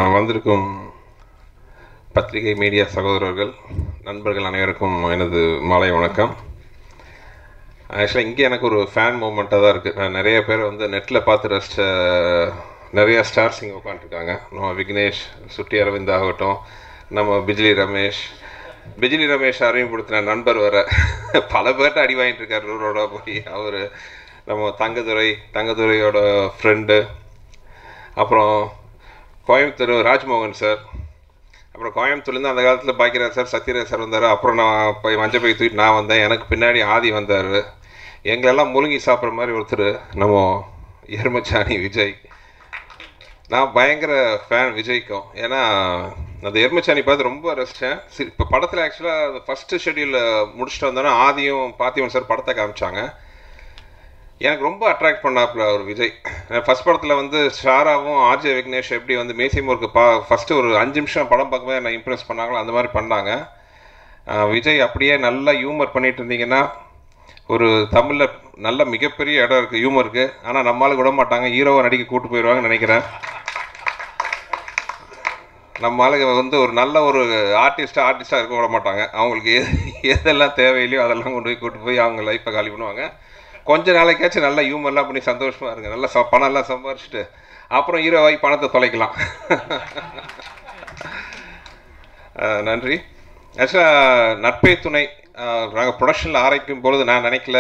வந்திருக்கும் பத்திரிகை மீடியா சகோதரர்கள் நண்பர்கள் அனைவருக்கும் எனது மாலை வணக்கம். ஆக்சுவலாக இங்கே எனக்கு ஒரு ஃபேன் மூமெண்ட்டாக தான் இருக்குது. நான் நிறைய பேர் வந்து நெட்டில் பார்த்து ரசித்த நிறையா ஸ்டார்ஸ் இங்கே உட்காந்துருக்காங்க. நம்ம விக்னேஷ், சுட்டி அரவிந்த் ஆகட்டும், நம்ம பிஜ்லி ரமேஷ் அறிமுகப்படுத்தின நண்பர் வர பல பேர்ட்ட அடி வாங்கிட்டு இருக்கார் ரூரோட போய். அவர் நம்ம தங்கதுரையோட ஃப்ரெண்டு. அப்புறம் கோயம்புத்தூர் ராஜ்மோகன் சார், அப்புறம் கோயம்புத்தூர்லேருந்து அந்த காலத்தில் பாக்கியராஜ் சார், சத்யராஜ் சார் வந்தார். அப்புறம் நான் போய் மஞ்சள் பை தூக்கிட்டு நான் வந்தேன். எனக்கு பின்னாடி ஆதி வந்தார். எங்களெல்லாம் முழுங்கி சாப்பிட்ற மாதிரி ஒருத்தர் நம்ம எருமச்சாணி விஜய். நான் பயங்கர ஃபேன் விஜய்க்கும். ஏன்னா அந்த எருமச்சாணி பார்த்து ரொம்ப ரசித்தேன். இப்போ படத்தில் ஆக்சுவலாக அந்த ஃபஸ்ட்டு ஷெட்யூலில் முடிச்சுட்டு வந்தோன்னா ஆதியும் பார்த்திவன் சார் படத்தை காமிச்சாங்க. எனக்கு ரொம்ப அட்ராக்ட் பண்ணாப்புல அவர் விஜய். ஃபஸ்ட் படத்தில் வந்து ஷாராவும் ஆர்ஜே விக்னேஷ் எப்படி வந்து மேசிமோருக்கு ஃபஸ்ட்டு ஒரு 5 நிமிஷம் படம் பார்க்கும்போது என்னை இம்ப்ரெஸ் பண்ணாங்களோ அந்த மாதிரி பண்ணாங்க. விஜய் அப்படியே நல்லா ஹியூமர் பண்ணிட்டு இருந்தீங்கன்னா ஒரு தமிழில் நல்ல மிகப்பெரிய இடம் இருக்குது ஹியூமருக்கு. ஆனால் நம்மளால விட மாட்டாங்க, ஹீரோவை நடிக்க கூட்டு போயிடுவாங்கன்னு நினைக்கிறேன். நம்மளால வந்து ஒரு நல்ல ஒரு ஆர்டிஸ்டாக இருக்க விட மாட்டாங்க. அவங்களுக்கு எதெல்லாம் தேவையில்லையோ அதெல்லாம் கொண்டு போய் கூட்டு போய் அவங்க லைஃப்பை காலி பண்ணுவாங்க. கொஞ்ச நாளைக்காச்சும் நல்லா ஹியூமர்லாம் பண்ணி சந்தோஷமாக இருங்க. நல்லா பணம்லாம் சம்பாரிச்சுட்டு அப்புறம் ஹீரோவாகி பணத்தை தொலைக்கலாம். நன்றி. ஆக்சுவலாக நட்பே துணை நாங்கள் ப்ரொடக்ஷனில் ஆரம்பிக்கும் பொழுது நான் நினைக்கல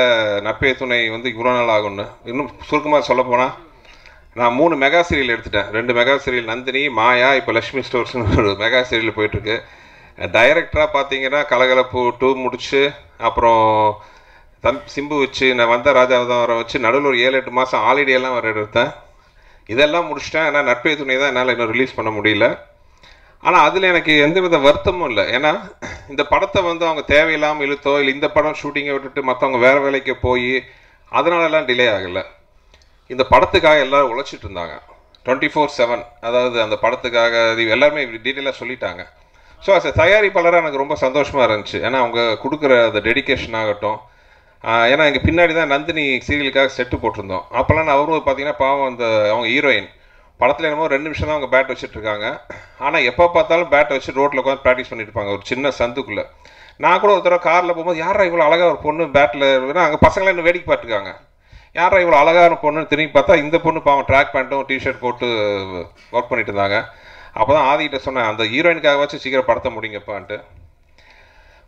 நட்பே துணை வந்து இவ்வளோ நாள் ஆகும்னு. இன்னும் சுருக்கமாக சொல்ல போனால் நான் 3 மெகா சீரியல் எடுத்துட்டேன். 2 மெகா சீரியல் நந்தினி, மாயா, இப்போ லக்ஷ்மி ஸ்டோர்ஸ்னு ஒரு மெகா சீரியல் போயிட்டுருக்கு. டைரக்டராக பார்த்தீங்கன்னா கலகலப்பு 2 முடிச்சு, அப்புறம் சிம்பு வச்சு நான் வந்த ராஜாவதாரம் வச்சு நடுவில் ஒரு 7-8 மாதம் ஹாலிடேலாம் வர எடுத்தேன். இதெல்லாம் முடிச்சிட்டேன். ஆனால் நட்பே துணை தான் என்னால் இன்னும் ரிலீஸ் பண்ண முடியல. ஆனால் அதில் எனக்கு எந்தவித வருத்தமும் இல்லை. ஏன்னா இந்த படத்தை வந்து அவங்க தேவையில்லாமல் இழுத்தோ இல்லை இந்த படம் ஷூட்டிங்கை விட்டுட்டு மற்றவங்க வேறு வேலைக்கு போய் அதனாலலாம் டிலே ஆகலை. இந்த படத்துக்காக எல்லோரும் உழைச்சிட்டு இருந்தாங்க 24/7. அதாவது அந்த படத்துக்காக எல்லாருமே டீட்டெயிலாக சொல்லிட்டாங்க. ஸோ அஸ் தயாரிப்பாளராக எனக்கு ரொம்ப சந்தோஷமாக இருந்துச்சு. ஏன்னா அவங்க கொடுக்குற அந்த டெடிக்கேஷன் ஆகட்டும். ஏன்னா எங்கள் பின்னாடி தான் நந்தினி சீரியலுக்காக செட்டு போட்டிருந்தோம். அப்போல்லாம் அவரும் பார்த்தீங்கன்னா பாவம் அந்த அவங்க ஹீரோயின் படத்தில் என்னமோ 2 நிமிஷம் தான் அவங்க பேட் வச்சுட்ருக்காங்க. ஆனால் எப்போ பார்த்தாலும் பேட்டை வச்சு ரோட்டில் உட்காந்து ப்ராக்டிஸ் பண்ணிட்டு இருப்பாங்க ஒரு சின்ன சந்துக்குள்ளே. நான் கூட ஒரு தடவை காரில் போகும்போது யாரா இவ்வளோ அழகாக ஒரு பொண்ணு பேட்டில், அங்கே பசங்களாம் இன்னும் வேடிக்கை பார்த்துருக்காங்க. யாரா இவ்வளோ அழகான பொண்ணுன்னு திரும்பி பார்த்தா இந்த பொண்ணு பாவம் ட்ராக் பேண்ட்டும் டிஷர்ட் போட்டு ஒர்க் பண்ணிட்டு இருந்தாங்க. அப்போ தான் ஆதிக்கிட்ட சொன்னேன், அந்த ஹீரோயினுக்காக வச்சு சீக்கிரம் படத்தை முடிங்கப்பான்ட்டு.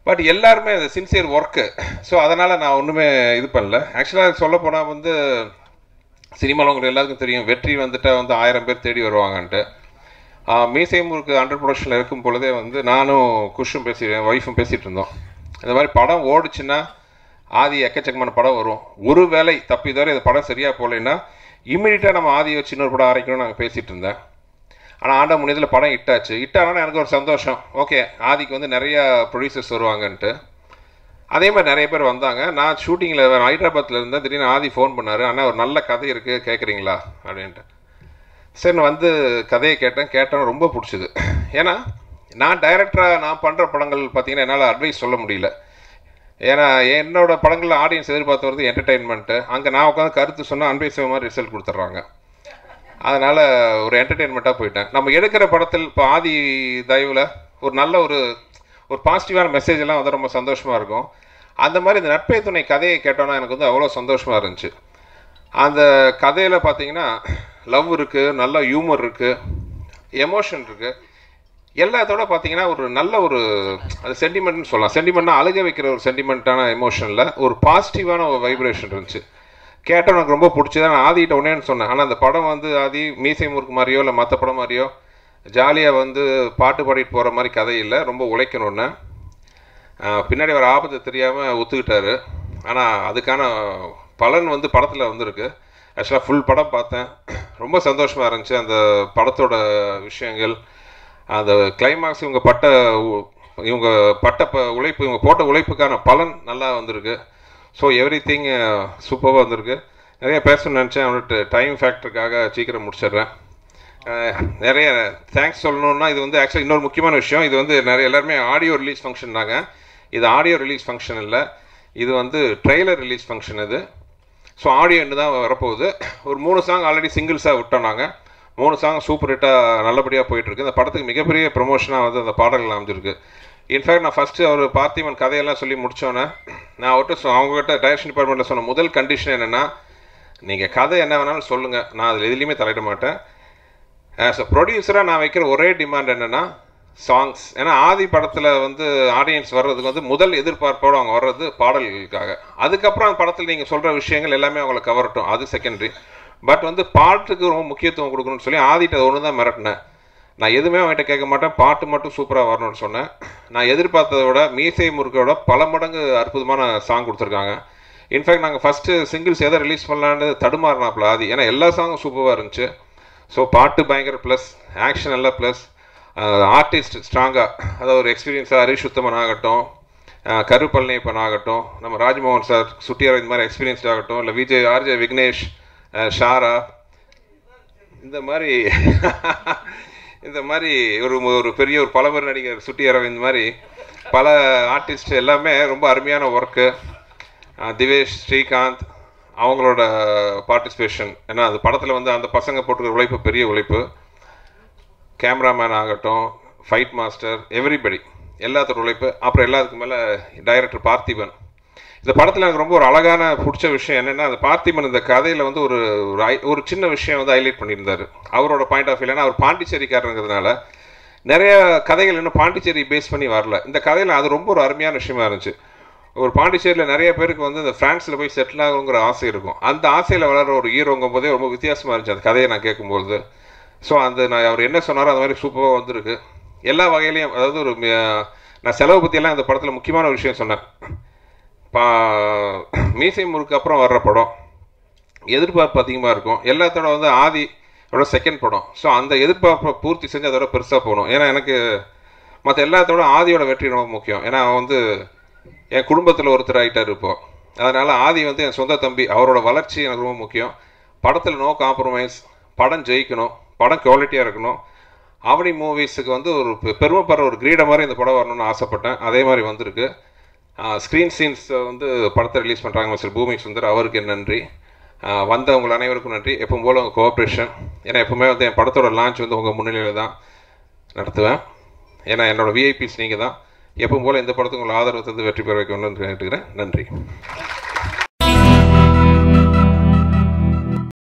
பட் எல்லாருமே அது சின்சியர் ஒர்க்கு. ஸோ அதனால் நான் ஒன்றுமே இது பண்ணல. ஆக்சுவலாக சொல்ல போனால் வந்து சினிமாவில் உங்களுக்கு எல்லாருக்கும் தெரியும், வெற்றி வந்துட்டால் வந்து 1000 பேர் தேடி வருவாங்கன்ட்டு. மீசைமுருக்கு அண்டர் ப்ரொடக்ஷனில் இருக்கும் பொழுதே வந்து நானும் குஷும் ஒய்ஃபும் பேசிகிட்டு இருந்தோம். இந்த மாதிரி படம் ஓடிச்சுன்னா ஆதி எக்கச்சக்கமான படம் வரும். ஒரு வேளை தப்பி தவிர இந்த படம் சரியாக போகலைன்னா இம்மிடியட்டாக நம்ம ஆதியை வச்சு இன்னொரு படம் ஆரம்பிக்கணும்னு நாங்கள் பேசிகிட்டு இருந்தேன். ஆனால் ஆண்ட முனியத்தில் படம் ஹிட்டாச்சு. ஹிட்டானா எனக்கு ஒரு சந்தோஷம். ஓகே, ஆதிக்கு வந்து நிறையா ப்ரொடியூசர்ஸ் வருவாங்கன்ட்டு. அதே மாதிரி நிறைய பேர் வந்தாங்க. நான் ஷூட்டிங்கில் ஹைதராபாத்தில் இருந்தேன். திடீர்னு ஆதி ஃபோன் பண்ணார், ஆனால் ஒரு நல்ல கதை இருக்குது கேட்குறீங்களா அப்படின்ட்டு. சரி, நான் வந்து கதையை கேட்டேன் ரொம்ப பிடிச்சிது. ஏன்னா நான் டைரக்டராக நான் பண்ணுற படங்கள் பார்த்திங்கன்னா என்னால் அட்வைஸ் சொல்ல முடியல. ஏன்னா என்னோடய படங்களில் ஆடியன்ஸ் எதிர்பார்த்து வருது என்டர்டெயின்மெண்ட்டு. அங்கே நான் உட்காந்து கருத்து சொன்னால் அன்பேசிவ மாதிரி ரிசல்ட் கொடுத்துட்றாங்க. அதனால் ஒரு என்டர்டெயின்மெண்ட்டாக போயிட்டேன். நம்ம எடுக்கிற படத்தில் இப்போ ஆதி தயவில் ஒரு நல்ல ஒரு பாசிட்டிவான மெசேஜ் எல்லாம் வந்து ரொம்ப சந்தோஷமாக இருக்கும். அந்த மாதிரி இந்த நட்பே துணை கதையை கேட்டோன்னா எனக்கு வந்து அவ்வளோ சந்தோஷமாக இருந்துச்சு. அந்த கதையில் பார்த்தீங்கன்னா லவ் இருக்குது, நல்ல ஹியூமர் இருக்குது, எமோஷன் இருக்குது. எல்லாத்தோட பார்த்தீங்கன்னா ஒரு நல்ல ஒரு அது சென்டிமெண்ட்னு சொல்லலாம். சென்டிமெண்ட்னா அழுக வைக்கிற ஒரு சென்டிமெண்ட்டான எமோஷனில் ஒரு பாசிட்டிவான ஒரு வைப்ரேஷன் இருந்துச்சு. கேட்டால் எனக்கு ரொம்ப பிடிச்சதான். நான் ஆதிகிட்ட ஒன்றேன்னு சொன்னேன். ஆனால் அந்த படம் வந்து ஆதி மீசை முறுக்கு மாதிரியோ இல்லை மற்ற படம் மாதிரியோ ஜாலியாக வந்து பாட்டு பாடிட்டு போகிற மாதிரி கதை இல்லை, ரொம்ப உழைக்கணுன்னு. பின்னாடி வர ஆபத்து தெரியாமல் ஒத்துக்கிட்டாரு. ஆனால் அதுக்கான பலன் வந்து படத்தில் வந்துருக்கு. ஆக்சுவலாக ஃபுல் படம் பார்த்தேன், ரொம்ப சந்தோஷமாக இருந்துச்சு. அந்த படத்தோட விஷயங்கள், அந்த கிளைமாக்ஸ், இவங்க பட்ட உழைப்பு, இவங்க போட்ட உழைப்புக்கான பலன் நல்லா வந்திருக்கு. ஸோ எவ்ரிதிங் சூப்பராக வந்திருக்கு. நிறைய பேசணும்னு நினச்சேன், அவன்கிட்ட டைம் ஃபேக்டருக்காக சீக்கிரம் முடிச்சிடுறேன். நிறைய தேங்க்ஸ் சொல்லணுன்னா, இது வந்து ஆக்சுவலாக இன்னொரு முக்கியமான விஷயம். இது வந்து எல்லாருமே ஆடியோ ரிலீஸ் ஃபங்க்ஷன் தாங்க. இது ஆடியோ ரிலீஸ் ஃபங்க்ஷன் இல்லை, இது வந்து ட்ரெய்லர் ரிலீஸ் ஃபங்க்ஷன் இது. ஸோ ஆடியோ தான் வரப்போகுது. ஒரு 3 சாங் ஆல்ரெடி சிங்கிள்ஸாக விட்டோம் நாங்கள். 3 சாங் சூப்பர் ஹிட்டாக நல்லபடியாக போயிட்டுருக்கு. இந்த படத்துக்கு மிகப்பெரிய ப்ரொமோஷனாக வந்து அந்த பாடல்கள் அமைஞ்சிருக்கு. இன்ஃபேக்ட் நான் ஃபஸ்ட்டு அவர் பார்த்திபன் கதையெல்லாம் சொல்லி முடித்தோன்னே நான் அவர்கிட்ட அவங்ககிட்ட டைரக்ஷன் டிபார்ட்மெண்ட்டில் சொன்ன முதல் கண்டிஷன் என்னென்னா, நீங்கள் கதை என்ன வேணாலும் சொல்லுங்கள், நான் அதில் எதுலேயுமே தலையிட மாட்டேன். ஆஸ் அ ப்ரொடியூசராக நான் வைக்கிற ஒரே டிமாண்ட் என்னென்னா சாங்ஸ். ஏன்னா ஆதி படத்தில் வந்து ஆடியன்ஸ் வர்றதுக்கு வந்து முதல் எதிர்பார்ப்போடு அவங்க வர்றது பாடல்களுக்காக. அதுக்கப்புறம் அந்த படத்தில் நீங்கள் சொல்கிற விஷயங்கள் எல்லாமே அவங்கள கவரட்டும், அது செகண்டரி. பட் வந்து பாட்டுக்கு ரொம்ப முக்கியத்துவம் கொடுக்கணும்னு சொல்லி ஆதிட்ட ஒன்று தான் மிரட்டினேன். நான் எதுவுமே அவங்ககிட்ட கேட்க மாட்டேன், பாட்டு மட்டும் சூப்பராக வரணும்னு சொன்னேன். நான் எதிர்பார்த்ததை விட மீசை முறுக்கோட பல மடங்கு அற்புதமான சாங் கொடுத்துருக்காங்க. இன்ஃபேக்ட் நாங்கள் ஃபஸ்ட்டு சிங்கிள்ஸ் எதை ரிலீஸ் பண்ணலான்னு தடுமாறினாப்புல ஆதி. ஏன்னா எல்லா சாங்கும் சூப்பராக இருந்துச்சு. ஸோ பாட்டு பயங்கர ப்ளஸ், ஆக்ஷன் எல்லாம் ப்ளஸ், ஆர்டிஸ்ட் ஸ்ட்ராங்காக, அதாவது ஒரு எக்ஸ்பீரியன்ஸாக ஹரிஷ் உத்தமன் ஆகட்டும், கரு பழனியப்பன் ஆகட்டும், நம்ம ராஜ்மோகன் சார், சுட்டியார், இந்த மாதிரி எக்ஸ்பீரியன்ஸ்ட் ஆகட்டும், இல்லை விஜய், ஆர்ஜே விக்னேஷ், ஷாரா, இந்த மாதிரி ஒரு பெரிய ஒரு பலமுறை நடிகர் சுட்டியார், இந்த மாதிரி பல ஆர்டிஸ்ட் எல்லாமே ரொம்ப அருமையான ஒர்க்கு. திவேஷ், ஸ்ரீகாந்த் அவங்களோட பார்ட்டிசிபேஷன். ஏன்னா அந்த படத்தில் வந்து அந்த பசங்க போட்டுக்கிற உழைப்பு பெரிய உழைப்பு. கேமராமேன் ஆகட்டும், ஃபைட் மாஸ்டர், எவ்ரிபடி எல்லாத்தோட உழைப்பு. அப்புறம் எல்லாத்துக்கு மேலே டைரக்டர் பார்த்திபன். இந்த படத்தில் எனக்கு ரொம்ப ஒரு அழகான பிடிச்ச விஷயம் என்னென்னா, அந்த பார்த்திபன் இந்த கதையில் வந்து ஒரு சின்ன விஷயம் வந்து ஹைலைட் பண்ணியிருந்தார். அவரோட பாயிண்ட் ஆஃப் வியூ, அவர் பாண்டிச்சேரிக்காரங்கிறதுனால நிறைய கதைகள் இன்னும் பாண்டிச்சேரி பேஸ் பண்ணி வரல. இந்த கதையில் அது ரொம்ப ஒரு அருமையான விஷயமா இருந்துச்சு. ஒரு பாண்டிச்சேரியில் நிறைய பேருக்கு வந்து இந்த ஃப்ரான்ஸில் போய் செட்டில் ஆகுங்கிற ஆசை இருக்கும். அந்த ஆசையில் வளர ஒரு ஹீரோங்கும் போதே ரொம்ப வித்தியாசமாக இருந்துச்சு அந்த கதையை நான் கேட்கும்போது. ஸோ நான் அவர் என்ன சொன்னாரோ அந்த மாதிரி சூப்பராக வந்திருக்கு எல்லா வகையிலையும். அதாவது நான் செலவு பற்றியெல்லாம் இந்த படத்தில் முக்கியமான ஒரு விஷயம் சொன்னேன். மீசை முறுக்கு அப்புறம் வர்ற படம் எதிர்பார்ப்பு அதிகமாக இருக்கும். எல்லாத்தோட வந்து ஆதியோட செகண்ட் படம். ஸோ அந்த எதிர்பார்ப்பை பூர்த்தி செஞ்சு அதோட பெருசாக போகணும். ஏன்னா எனக்கு மற்ற எல்லாத்தோட ஆதியோட வெற்றி ரொம்ப முக்கியம். ஏன்னா வந்து என் குடும்பத்தில் ஒருத்தர் ஆகிட்டார் இப்போது. அதனால் ஆதி வந்து என் சொந்த தம்பி, அவரோட வளர்ச்சி எனக்கு ரொம்ப முக்கியம். படத்தில் நோ காம்ப்ரமைஸ், படம் ஜெயிக்கணும், படம் குவாலிட்டியாக இருக்கணும். அவனி மூவிஸுக்கு வந்து ஒரு பெருமைப்படுற ஒரு கிரீடை மாதிரி இந்த படம் வரணும்னு ஆசைப்பட்டேன். அதே மாதிரி வந்திருக்கு. ஸ்க்ரீன் சீன்ஸ் வந்து படத்தை ரிலீஸ் பண்ணுறாங்க மிஸ்டர் பூமி சுந்தர், அவருக்கு என் நன்றி. வந்தவங்க அனைவருக்கும் நன்றி. எப்பவும் போல் உங்கள் கோஆப்ரேஷன். ஏன்னா எப்பவுமே வந்து என் படத்தோட லான்ச் வந்து உங்கள் முன்னிலையில் தான் நடத்துவேன். ஏன்னா என்னோடய விஐபிஸ் நீங்கள் தான். எப்பவும் போல் இந்த படத்துக்கு உங்களை ஆதரவு தந்து வெற்றி பெற வைக்கணும்னு கேட்டுக்கிறேன். நன்றி.